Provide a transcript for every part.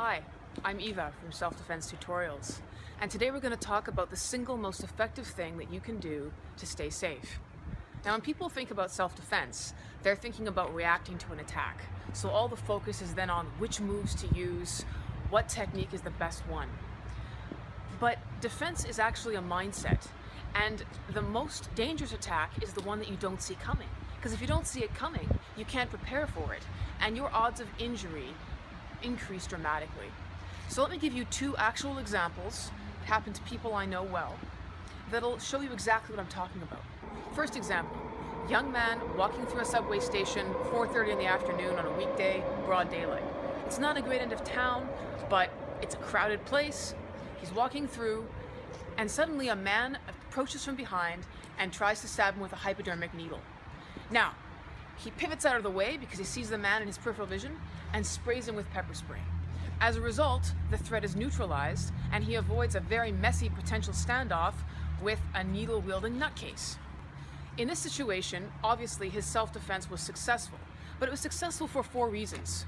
Hi, I'm Eva from Self-Defense Tutorials, and today we're going to talk about the single most effective thing that you can do to stay safe. Now, when people think about self-defense, they're thinking about reacting to an attack. So all the focus is then on which moves to use, what technique is the best one. But defense is actually a mindset, and the most dangerous attack is the one that you don't see coming. Because if you don't see it coming, you can't prepare for it, and your odds of injury increase dramatically. So let me give you two actual examples that happen to people I know well that'll show you exactly what I'm talking about. First example, young man walking through a subway station, 4:30 in the afternoon on a weekday, broad daylight. It's not a great end of town, but it's a crowded place. He's walking through, and suddenly a man approaches from behind and tries to stab him with a hypodermic needle. Now, he pivots out of the way because he sees the man in his peripheral vision and sprays him with pepper spray. As a result, the threat is neutralized and he avoids a very messy potential standoff with a needle-wielding nutcase. In this situation, obviously his self-defense was successful, but it was successful for four reasons.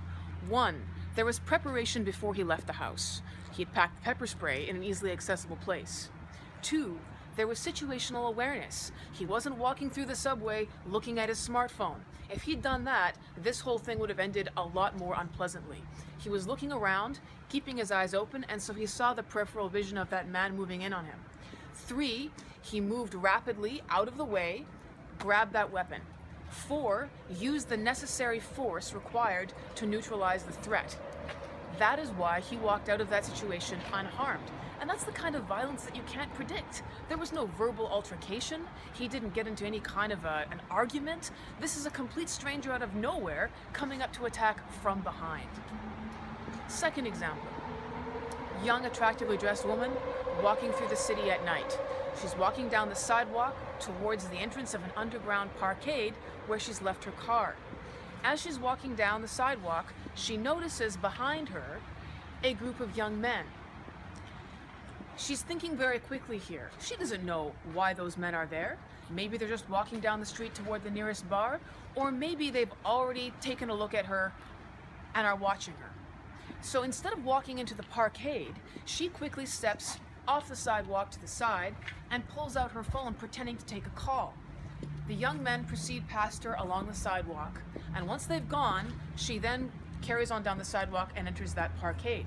One, there was preparation before he left the house. He had packed pepper spray in an easily accessible place. Two, there was situational awareness. He wasn't walking through the subway looking at his smartphone. If he'd done that, this whole thing would have ended a lot more unpleasantly. He was looking around, keeping his eyes open, and so he saw the peripheral vision of that man moving in on him. Three, he moved rapidly out of the way, grabbed that weapon. Four, used the necessary force required to neutralize the threat. That is why he walked out of that situation unharmed. And that's the kind of violence that you can't predict. There was no verbal altercation. He didn't get into any kind of an argument. This is a complete stranger out of nowhere coming up to attack from behind. Second example, young, attractively dressed woman walking through the city at night. She's walking down the sidewalk towards the entrance of an underground parkade where she's left her car. As she's walking down the sidewalk, she notices behind her a group of young men. She's thinking very quickly here. She doesn't know why those men are there. Maybe they're just walking down the street toward the nearest bar, or maybe they've already taken a look at her and are watching her. So instead of walking into the parkade, she quickly steps off the sidewalk to the side and pulls out her phone, pretending to take a call. The young men proceed past her along the sidewalk, and once they've gone, she then carries on down the sidewalk and enters that parkade.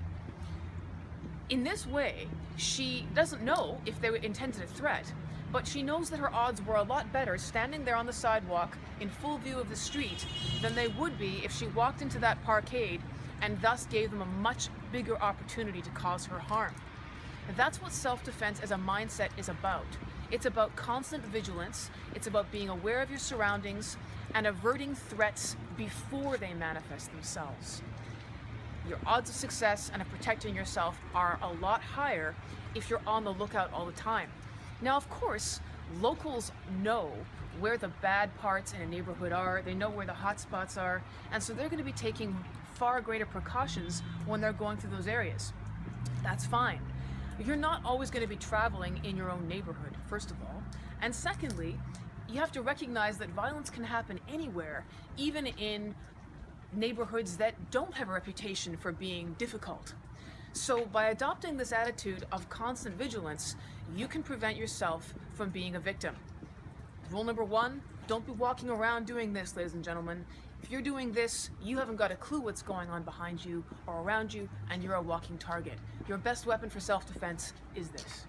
In this way, she doesn't know if they intended a threat, but she knows that her odds were a lot better standing there on the sidewalk in full view of the street than they would be if she walked into that parkade and thus gave them a much bigger opportunity to cause her harm. That's what self-defense as a mindset is about. It's about constant vigilance, it's about being aware of your surroundings and averting threats before they manifest themselves. Your odds of success and of protecting yourself are a lot higher if you're on the lookout all the time. Now, of course, locals know where the bad parts in a neighborhood are, they know where the hot spots are, and so they're going to be taking far greater precautions when they're going through those areas. That's fine. You're not always going to be traveling in your own neighborhood, first of all. And secondly, you have to recognize that violence can happen anywhere, even in neighborhoods that don't have a reputation for being difficult. So by adopting this attitude of constant vigilance, you can prevent yourself from being a victim. Rule number one, don't be walking around doing this, ladies and gentlemen. If you're doing this, you haven't got a clue what's going on behind you or around you, and you're a walking target. Your best weapon for self-defense is this.